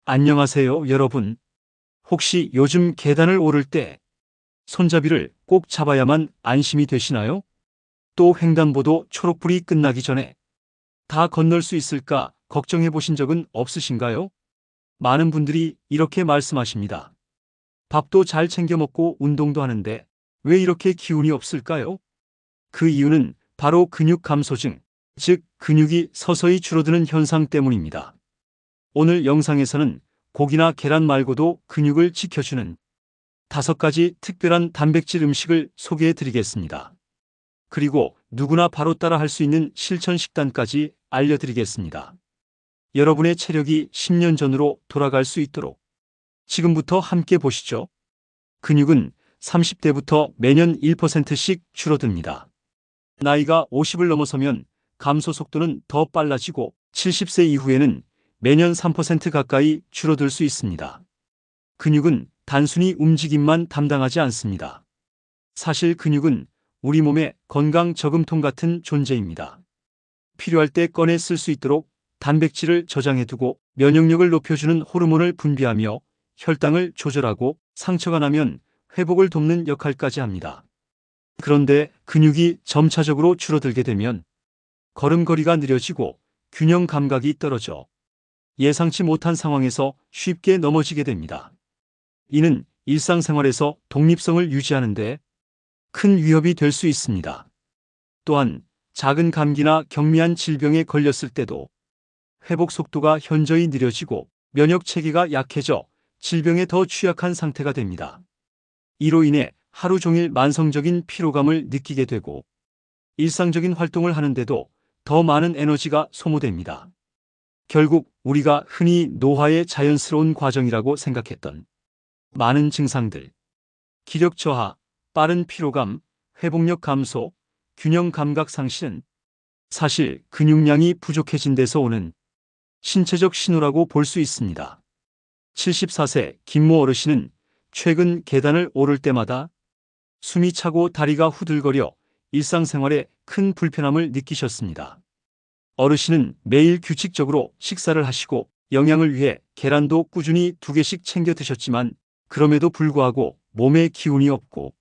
안녕하세요, 여러분. 혹시 요즘 계단을 오를 때 손잡이를 꼭 잡아야만 안심이 되시나요? 또 횡단보도 초록불이 끝나기 전에 다 건널 수 있을까 걱정해 보신 적은 없으신가요? 많은 분들이 이렇게 말씀하십니다. 밥도 잘 챙겨 먹고 운동도 하는데 왜 이렇게 기운이 없을까요? 그 이유는 바로 근육 감소증, 즉 근육이 서서히 줄어드는 현상 때문입니다. 오늘 영상에서는 고기나 계란 말고도 근육을 지켜주는 5가지 특별한 단백질 음식을 소개해 드리겠습니다. 그리고 누구나 바로 따라 할 수 있는 실천 식단까지 알려드리겠습니다. 여러분의 체력이 10년 전으로 돌아갈 수 있도록 지금부터 함께 보시죠. 근육은 30대부터 매년 1%씩 줄어듭니다. 나이가 50을 넘어서면 감소 속도는 더 빨라지고 70세 이후에는 매년 3% 가까이 줄어들 수 있습니다. 근육은 단순히 움직임만 담당하지 않습니다. 사실 근육은 우리 몸의 건강 저금통 같은 존재입니다. 필요할 때 꺼내 쓸 수 있도록 단백질을 저장해두고 면역력을 높여주는 호르몬을 분비하며 혈당을 조절하고 상처가 나면 회복을 돕는 역할까지 합니다. 그런데 근육이 점차적으로 줄어들게 되면 걸음걸이가 느려지고 균형 감각이 떨어져 예상치 못한 상황에서 쉽게 넘어지게 됩니다. 이는 일상생활에서 독립성을 유지하는데 큰 위협이 될 수 있습니다. 또한 작은 감기나 경미한 질병에 걸렸을 때도 회복 속도가 현저히 느려지고 면역 체계가 약해져 질병에 더 취약한 상태가 됩니다. 이로 인해 하루 종일 만성적인 피로감을 느끼게 되고 일상적인 활동을 하는데도 더 많은 에너지가 소모됩니다. 결국 우리가 흔히 노화의 자연스러운 과정이라고 생각했던 많은 증상들, 기력 저하, 빠른 피로감, 회복력 감소, 균형 감각 상실은 사실 근육량이 부족해진 데서 오는 신체적 신호라고 볼 수 있습니다. 74세 김모 어르신은 최근 계단을 오를 때마다 숨이 차고 다리가 후들거려 일상생활에 큰 불편함을 느끼셨습니다. 어르신은 매일 규칙적으로 식사를 하시고 영양을 위해 계란도 꾸준히 2개씩 챙겨 드셨지만 그럼에도 불구하고 몸에 기운이 없고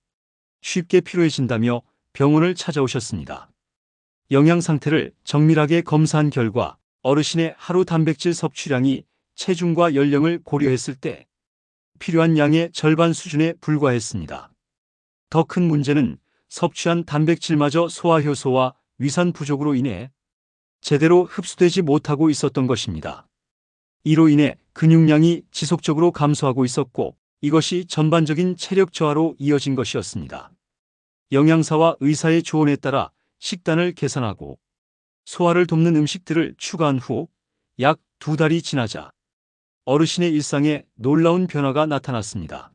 쉽게 피로해진다며 병원을 찾아오셨습니다. 영양 상태를 정밀하게 검사한 결과 어르신의 하루 단백질 섭취량이 체중과 연령을 고려했을 때 필요한 양의 절반 수준에 불과했습니다. 더 큰 문제는 섭취한 단백질마저 소화 효소와 위산 부족으로 인해 제대로 흡수되지 못하고 있었던 것입니다. 이로 인해 근육량이 지속적으로 감소하고 있었고 이것이 전반적인 체력 저하로 이어진 것이었습니다. 영양사와 의사의 조언에 따라 식단을 개선하고 소화를 돕는 음식들을 추가한 후 약 2달이 지나자 어르신의 일상에 놀라운 변화가 나타났습니다.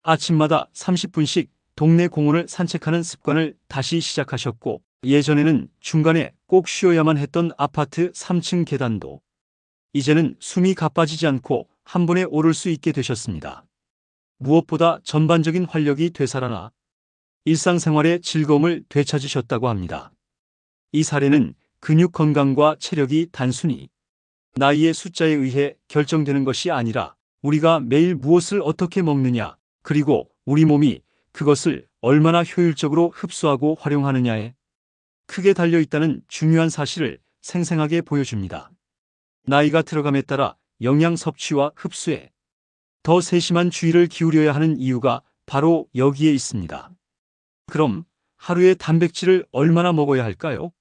아침마다 30분씩 동네 공원을 산책하는 습관을 다시 시작하셨고 예전에는 중간에 꼭 쉬어야만 했던 아파트 3층 계단도 이제는 숨이 가빠지지 않고 한 번에 오를 수 있게 되셨습니다. 무엇보다 전반적인 활력이 되살아나 일상생활의 즐거움을 되찾으셨다고 합니다. 이 사례는 근육 건강과 체력이 단순히 나이의 숫자에 의해 결정되는 것이 아니라 우리가 매일 무엇을 어떻게 먹느냐, 그리고 우리 몸이 그것을 얼마나 효율적으로 흡수하고 활용하느냐에 크게 달려있다는 중요한 사실을 생생하게 보여줍니다. 나이가 들어감에 따라 영양 섭취와 흡수에 더 세심한 주의를 기울여야 하는 이유가 바로 여기에 있습니다. 그럼 하루에 단백질을 얼마나 먹어야 할까요?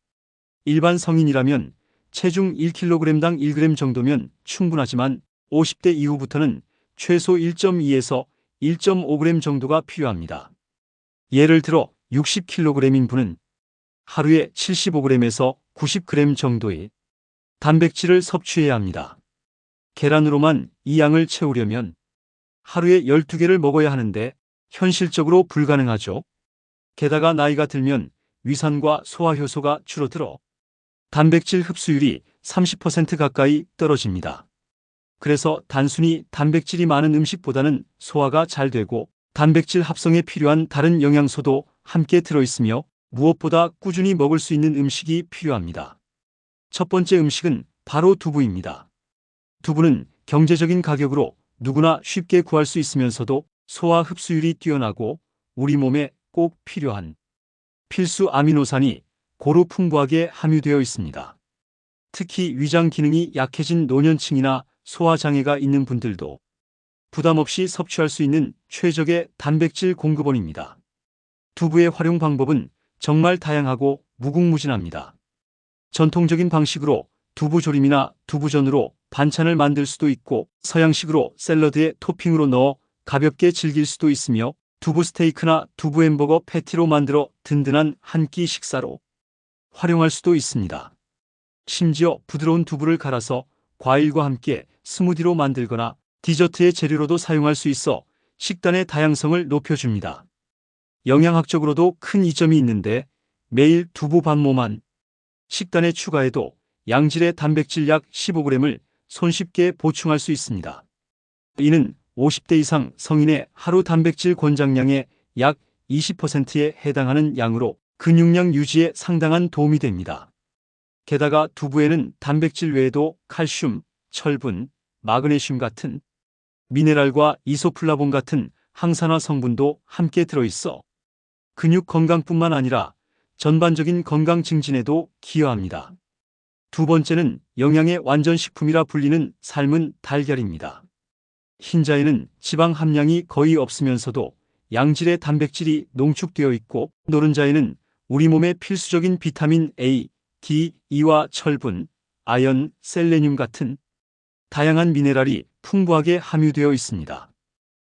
일반 성인이라면 체중 1kg당 1g 정도면 충분하지만 50대 이후부터는 최소 1.2에서 1.5g 정도가 필요합니다. 예를 들어 60kg인 분은 하루에 75g에서 90g 정도의 단백질을 섭취해야 합니다. 계란으로만 이 양을 채우려면 하루에 12개를 먹어야 하는데 현실적으로 불가능하죠. 게다가 나이가 들면 위산과 소화 효소가 줄어들어 단백질 흡수율이 30% 가까이 떨어집니다. 그래서 단순히 단백질이 많은 음식보다는 소화가 잘 되고 단백질 합성에 필요한 다른 영양소도 함께 들어있으며 무엇보다 꾸준히 먹을 수 있는 음식이 필요합니다. 첫 번째 음식은 바로 두부입니다. 두부는 경제적인 가격으로 누구나 쉽게 구할 수 있으면서도 소화 흡수율이 뛰어나고 우리 몸에 꼭 필요한 필수 아미노산이 고루 풍부하게 함유되어 있습니다. 특히 위장 기능이 약해진 노년층이나 소화장애가 있는 분들도 부담 없이 섭취할 수 있는 최적의 단백질 공급원입니다. 두부의 활용 방법은 정말 다양하고 무궁무진합니다. 전통적인 방식으로 두부조림이나 두부전으로 반찬을 만들 수도 있고, 서양식으로 샐러드에 토핑으로 넣어 가볍게 즐길 수도 있으며, 두부 스테이크나 두부 햄버거 패티로 만들어 든든한 한 끼 식사로 활용할 수도 있습니다. 심지어 부드러운 두부를 갈아서 과일과 함께 스무디로 만들거나 디저트의 재료로도 사용할 수 있어 식단의 다양성을 높여줍니다. 영양학적으로도 큰 이점이 있는데, 매일 두부 반모만 식단에 추가해도 양질의 단백질 약 15g을 손쉽게 보충할 수 있습니다. 이는 50대 이상 성인의 하루 단백질 권장량의 약 20%에 해당하는 양으로 근육량 유지에 상당한 도움이 됩니다. 게다가 두부에는 단백질 외에도 칼슘, 철분, 마그네슘 같은 미네랄과 이소플라본 같은 항산화 성분도 함께 들어있어 근육 건강뿐만 아니라 전반적인 건강 증진에도 기여합니다. 두 번째는 영양의 완전식품이라 불리는 삶은 달걀입니다. 흰자에는 지방 함량이 거의 없으면서도 양질의 단백질이 농축되어 있고, 노른자에는 우리 몸의 필수적인 비타민 A, D, E와 철분, 아연, 셀레늄 같은 다양한 미네랄이 풍부하게 함유되어 있습니다.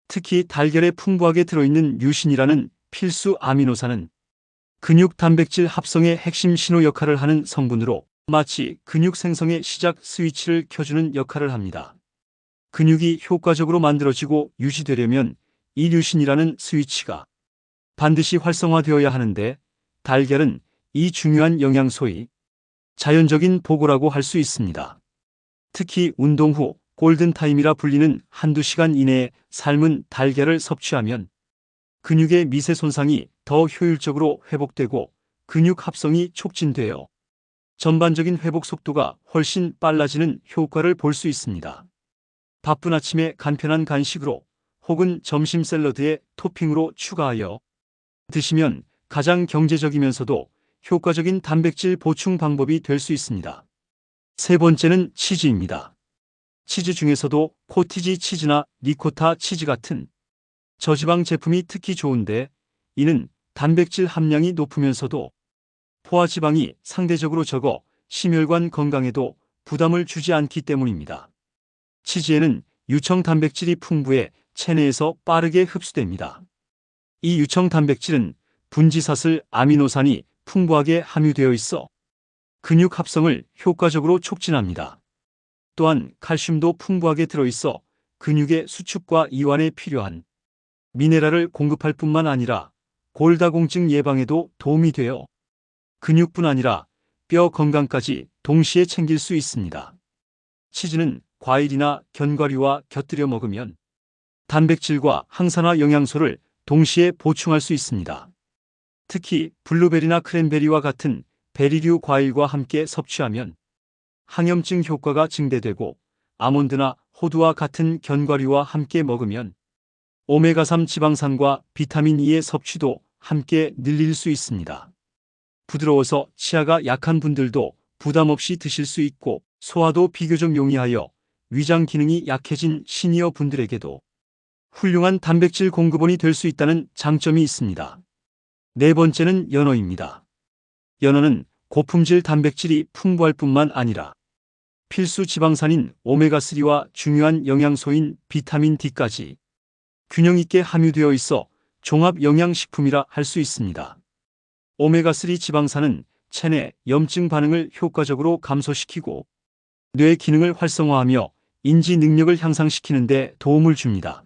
특히 달걀에 풍부하게 들어있는 류신이라는 필수 아미노산은 근육 단백질 합성의 핵심 신호 역할을 하는 성분으로 마치 근육 생성의 시작 스위치를 켜주는 역할을 합니다. 근육이 효과적으로 만들어지고 유지되려면 이 류신이라는 스위치가 반드시 활성화되어야 하는데, 달걀은 이 중요한 영양소의 자연적인 보고라고 할 수 있습니다. 특히 운동 후 골든타임이라 불리는 한두 시간 이내에 삶은 달걀을 섭취하면 근육의 미세 손상이 더 효율적으로 회복되고 근육 합성이 촉진되어 전반적인 회복 속도가 훨씬 빨라지는 효과를 볼 수 있습니다. 바쁜 아침에 간편한 간식으로 혹은 점심 샐러드에 토핑으로 추가하여 드시면 가장 경제적이면서도 효과적인 단백질 보충 방법이 될 수 있습니다. 세 번째는 치즈입니다. 치즈 중에서도 코티지 치즈나 리코타 치즈 같은 저지방 제품이 특히 좋은데, 이는 단백질 함량이 높으면서도 포화지방이 상대적으로 적어 심혈관 건강에도 부담을 주지 않기 때문입니다. 치즈에는 유청 단백질이 풍부해 체내에서 빠르게 흡수됩니다. 이 유청 단백질은 분지사슬 아미노산이 풍부하게 함유되어 있어 근육 합성을 효과적으로 촉진합니다. 또한 칼슘도 풍부하게 들어있어 근육의 수축과 이완에 필요한 미네랄을 공급할 뿐만 아니라 골다공증 예방에도 도움이 되어 근육뿐 아니라 뼈 건강까지 동시에 챙길 수 있습니다. 치즈는 과일이나 견과류와 곁들여 먹으면 단백질과 항산화 영양소를 동시에 보충할 수 있습니다. 특히 블루베리나 크랜베리와 같은 베리류 과일과 함께 섭취하면 항염증 효과가 증대되고, 아몬드나 호두와 같은 견과류와 함께 먹으면 오메가3 지방산과 비타민 E의 섭취도 함께 늘릴 수 있습니다. 부드러워서 치아가 약한 분들도 부담 없이 드실 수 있고, 소화도 비교적 용이하여 위장 기능이 약해진 시니어 분들에게도 훌륭한 단백질 공급원이 될 수 있다는 장점이 있습니다. 네 번째는 연어입니다. 연어는 고품질 단백질이 풍부할 뿐만 아니라 필수 지방산인 오메가3와 중요한 영양소인 비타민 D까지 균형 있게 함유되어 있어 종합 영양식품이라 할 수 있습니다. 오메가3 지방산은 체내 염증 반응을 효과적으로 감소시키고 뇌 기능을 활성화하며 인지 능력을 향상시키는 데 도움을 줍니다.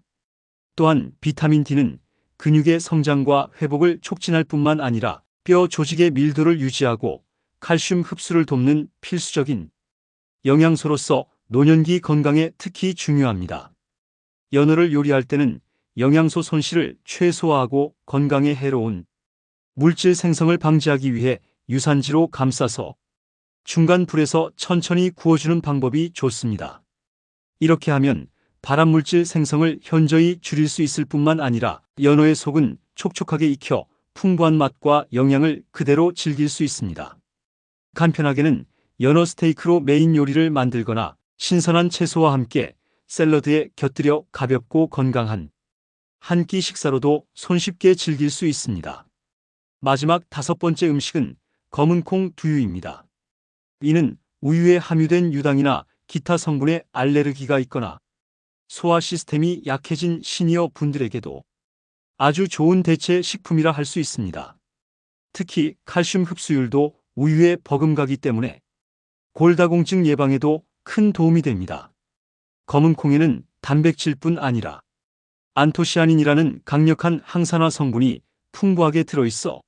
또한 비타민 D는 근육의 성장과 회복을 촉진할 뿐만 아니라 뼈 조직의 밀도를 유지하고 칼슘 흡수를 돕는 필수적인 영양소로서 노년기 건강에 특히 중요합니다. 연어를 요리할 때는 영양소 손실을 최소화하고 건강에 해로운 물질 생성을 방지하기 위해 유산지로 감싸서 중간 불에서 천천히 구워주는 방법이 좋습니다. 이렇게 하면 발암물질 생성을 현저히 줄일 수 있을 뿐만 아니라 연어의 속은 촉촉하게 익혀 풍부한 맛과 영양을 그대로 즐길 수 있습니다. 간편하게는 연어 스테이크로 메인 요리를 만들거나 신선한 채소와 함께 샐러드에 곁들여 가볍고 건강한 한 끼 식사로도 손쉽게 즐길 수 있습니다. 마지막 5번째 음식은 검은콩 두유입니다. 이는 우유에 함유된 유당이나 기타 성분에 알레르기가 있거나 소화 시스템이 약해진 시니어 분들에게도 아주 좋은 대체 식품이라 할 수 있습니다. 특히 칼슘 흡수율도 우유에 버금가기 때문에 골다공증 예방에도 큰 도움이 됩니다. 검은콩에는 단백질뿐 아니라 안토시아닌이라는 강력한 항산화 성분이 풍부하게 들어있어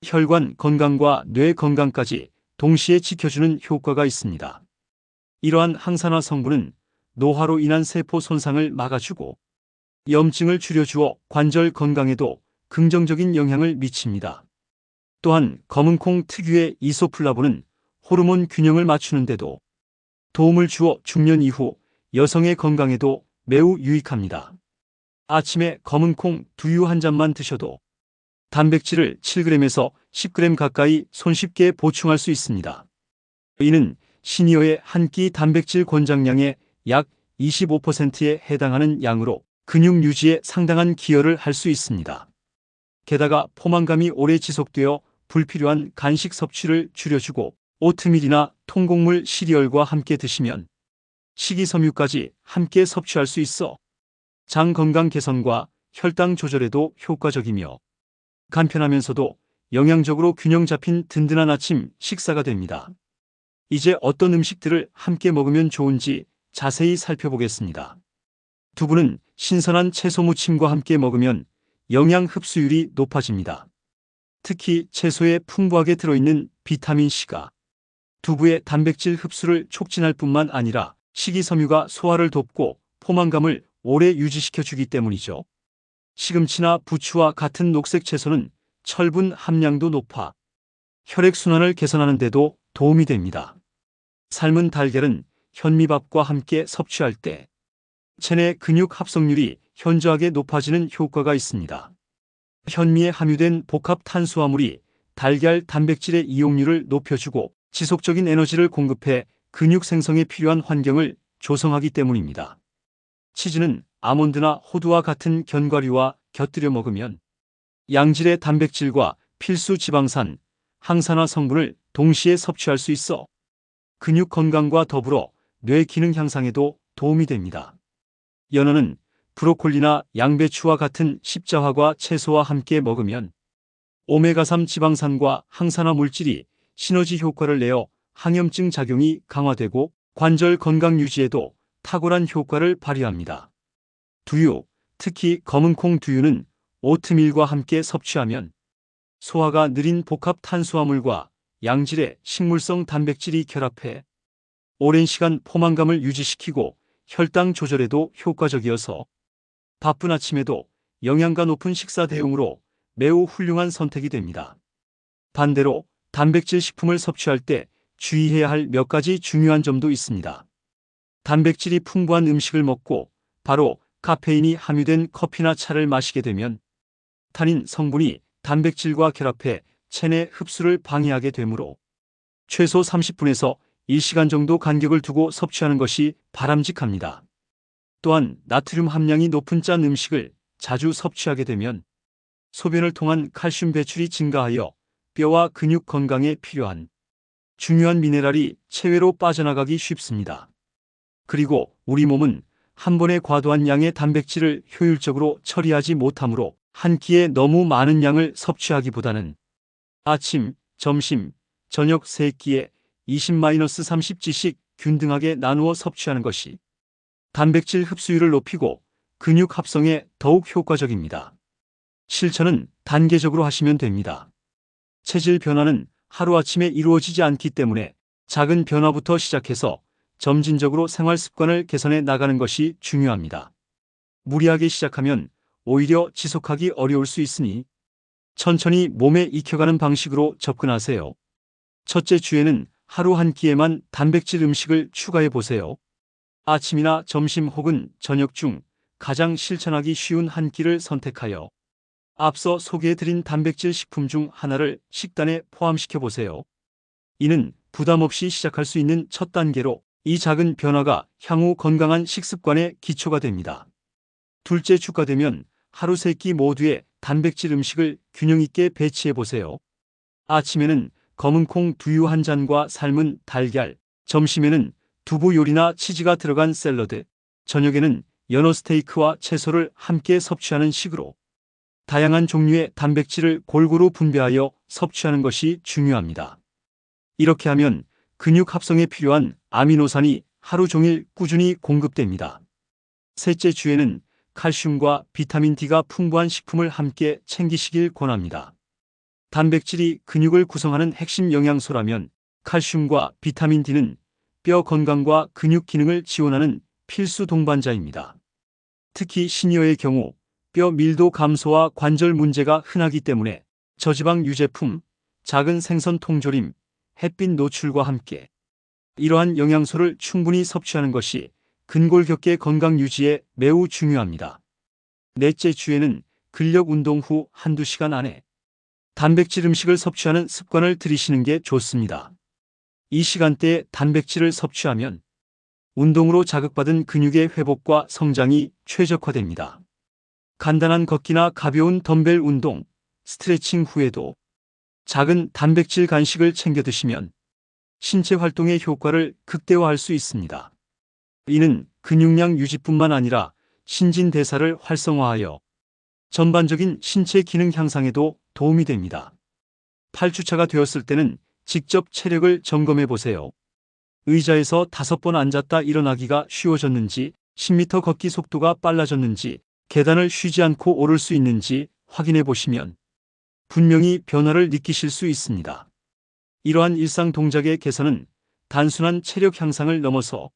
혈관 건강과 뇌 건강까지 동시에 지켜주는 효과가 있습니다. 이러한 항산화 성분은 노화로 인한 세포 손상을 막아주고 염증을 줄여주어 관절 건강에도 긍정적인 영향을 미칩니다. 또한 검은콩 특유의 이소플라본은 호르몬 균형을 맞추는 데도 도움을 주어 중년 이후 여성의 건강에도 매우 유익합니다. 아침에 검은콩 두유 한 잔만 드셔도 단백질을 7g에서 10g 가까이 손쉽게 보충할 수 있습니다. 이는 시니어의 한 끼 단백질 권장량의 약 25%에 해당하는 양으로 근육 유지에 상당한 기여를 할 수 있습니다. 게다가 포만감이 오래 지속되어 불필요한 간식 섭취를 줄여주고 오트밀이나 통곡물 시리얼과 함께 드시면 식이섬유까지 함께 섭취할 수 있어 장 건강 개선과 혈당 조절에도 효과적이며 간편하면서도 영양적으로 균형 잡힌 든든한 아침 식사가 됩니다. 이제 어떤 음식들을 함께 먹으면 좋은지 자세히 살펴보겠습니다. 두부는 신선한 채소 무침과 함께 먹으면 영양 흡수율이 높아집니다. 특히 채소에 풍부하게 들어있는 비타민C가 두부의 단백질 흡수를 촉진할 뿐만 아니라 식이섬유가 소화를 돕고 포만감을 오래 유지시켜주기 때문이죠. 시금치나 부추와 같은 녹색 채소는 철분 함량도 높아 혈액순환을 개선하는 데도 도움이 됩니다. 삶은 달걀은 현미밥과 함께 섭취할 때 체내 근육 합성률이 현저하게 높아지는 효과가 있습니다. 현미에 함유된 복합 탄수화물이 달걀 단백질의 이용률을 높여주고 지속적인 에너지를 공급해 근육 생성에 필요한 환경을 조성하기 때문입니다. 치즈는 아몬드나 호두와 같은 견과류와 곁들여 먹으면 양질의 단백질과 필수 지방산, 항산화 성분을 동시에 섭취할 수 있어 근육 건강과 더불어 뇌 기능 향상에도 도움이 됩니다. 연어는 브로콜리나 양배추와 같은 십자화과 채소와 함께 먹으면 오메가3 지방산과 항산화 물질이 시너지 효과를 내어 항염증 작용이 강화되고 관절 건강 유지에도 탁월한 효과를 발휘합니다. 두유, 특히 검은콩 두유는 오트밀과 함께 섭취하면 소화가 느린 복합 탄수화물과 양질의 식물성 단백질이 결합해 오랜 시간 포만감을 유지시키고 혈당 조절에도 효과적이어서 바쁜 아침에도 영양가 높은 식사 대용으로 매우 훌륭한 선택이 됩니다. 반대로 단백질 식품을 섭취할 때 주의해야 할 몇 가지 중요한 점도 있습니다. 단백질이 풍부한 음식을 먹고 바로 카페인이 함유된 커피나 차를 마시게 되면 타닌 성분이 단백질과 결합해 체내 흡수를 방해하게 되므로 최소 30분에서 1시간 정도 간격을 두고 섭취하는 것이 바람직합니다. 또한 나트륨 함량이 높은 짠 음식을 자주 섭취하게 되면 소변을 통한 칼슘 배출이 증가하여 뼈와 근육 건강에 필요한 중요한 미네랄이 체외로 빠져나가기 쉽습니다. 그리고 우리 몸은 한 번에 과도한 양의 단백질을 효율적으로 처리하지 못하므로 한 끼에 너무 많은 양을 섭취하기보다는 아침, 점심, 저녁 3끼에 20-30g씩 균등하게 나누어 섭취하는 것이 단백질 흡수율을 높이고 근육 합성에 더욱 효과적입니다. 실천은 단계적으로 하시면 됩니다. 체질 변화는 하루아침에 이루어지지 않기 때문에 작은 변화부터 시작해서 점진적으로 생활 습관을 개선해 나가는 것이 중요합니다. 무리하게 시작하면 오히려 지속하기 어려울 수 있으니 천천히 몸에 익혀가는 방식으로 접근하세요. 첫째 주에는 하루 한 끼에만 단백질 음식을 추가해 보세요. 아침이나 점심 혹은 저녁 중 가장 실천하기 쉬운 한 끼를 선택하여 앞서 소개해드린 단백질 식품 중 하나를 식단에 포함시켜 보세요. 이는 부담 없이 시작할 수 있는 첫 단계로 이 작은 변화가 향후 건강한 식습관의 기초가 됩니다. 둘째 주가 되면 하루 3끼 모두의 단백질 음식을 균형 있게 배치해 보세요. 아침에는 검은콩 두유 한 잔과 삶은 달걀, 점심에는 두부 요리나 치즈가 들어간 샐러드, 저녁에는 연어 스테이크와 채소를 함께 섭취하는 식으로 다양한 종류의 단백질을 골고루 분배하여 섭취하는 것이 중요합니다. 이렇게 하면 근육 합성에 필요한 아미노산이 하루 종일 꾸준히 공급됩니다. 셋째 주에는 칼슘과 비타민 D가 풍부한 식품을 함께 챙기시길 권합니다. 단백질이 근육을 구성하는 핵심 영양소라면 칼슘과 비타민 D는 뼈 건강과 근육 기능을 지원하는 필수 동반자입니다. 특히 시니어의 경우 뼈 밀도 감소와 관절 문제가 흔하기 때문에 저지방 유제품, 작은 생선 통조림, 햇빛 노출과 함께 이러한 영양소를 충분히 섭취하는 것이 근골격계 건강 유지에 매우 중요합니다. 넷째 주에는 근력 운동 후 한두 시간 안에 단백질 음식을 섭취하는 습관을 들이시는 게 좋습니다. 이 시간대에 단백질을 섭취하면 운동으로 자극받은 근육의 회복과 성장이 최적화됩니다. 간단한 걷기나 가벼운 덤벨 운동, 스트레칭 후에도 작은 단백질 간식을 챙겨 드시면 신체 활동의 효과를 극대화할 수 있습니다. 이는 근육량 유지뿐만 아니라 신진대사를 활성화하여 전반적인 신체 기능 향상에도 도움이 됩니다. 8주차가 되었을 때는 직접 체력을 점검해 보세요. 의자에서 5번 앉았다 일어나기가 쉬워졌는지, 10m 걷기 속도가 빨라졌는지, 계단을 쉬지 않고 오를 수 있는지 확인해 보시면 분명히 변화를 느끼실 수 있습니다. 이러한 일상 동작의 개선은 단순한 체력 향상을 넘어서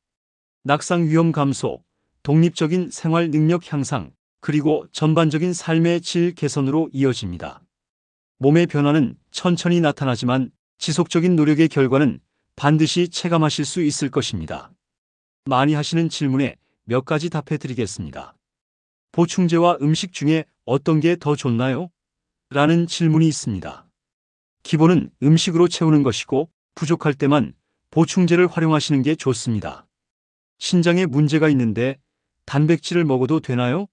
낙상 위험 감소, 독립적인 생활 능력 향상, 그리고 전반적인 삶의 질 개선으로 이어집니다. 몸의 변화는 천천히 나타나지만 지속적인 노력의 결과는 반드시 체감하실 수 있을 것입니다. 많이 하시는 질문에 몇 가지 답해 드리겠습니다. 보충제와 음식 중에 어떤 게 더 좋나요? 라는 질문이 있습니다. 기본은 음식으로 채우는 것이고 부족할 때만 보충제를 활용하시는 게 좋습니다. 신장에 문제가 있는데 단백질을 먹어도 되나요?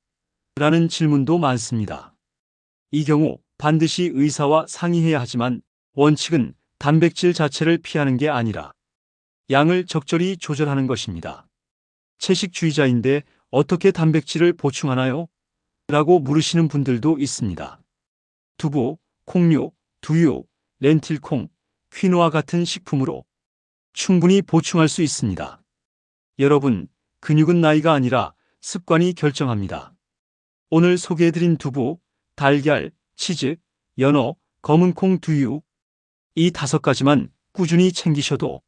라는 질문도 많습니다. 이 경우 반드시 의사와 상의해야 하지만 원칙은 단백질 자체를 피하는 게 아니라 양을 적절히 조절하는 것입니다. 채식주의자인데 어떻게 단백질을 보충하나요? 라고 물으시는 분들도 있습니다. 두부, 콩류, 두유, 렌틸콩, 퀴노아 같은 식품으로 충분히 보충할 수 있습니다. 여러분, 근육은 나이가 아니라 습관이 결정합니다. 오늘 소개해드린 두부, 달걀, 치즈, 연어, 검은콩 두유 이 5가지만 꾸준히 챙기셔도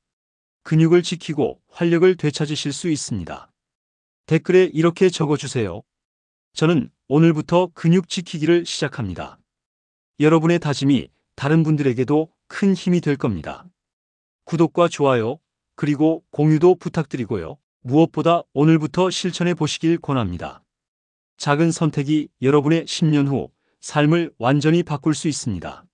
근육을 지키고 활력을 되찾으실 수 있습니다. 댓글에 이렇게 적어주세요. 저는 오늘부터 근육 지키기를 시작합니다. 여러분의 다짐이 다른 분들에게도 큰 힘이 될 겁니다. 구독과 좋아요, 그리고 공유도 부탁드리고요. 무엇보다 오늘부터 실천해 보시길 권합니다. 작은 선택이 여러분의 10년 후 삶을 완전히 바꿀 수 있습니다.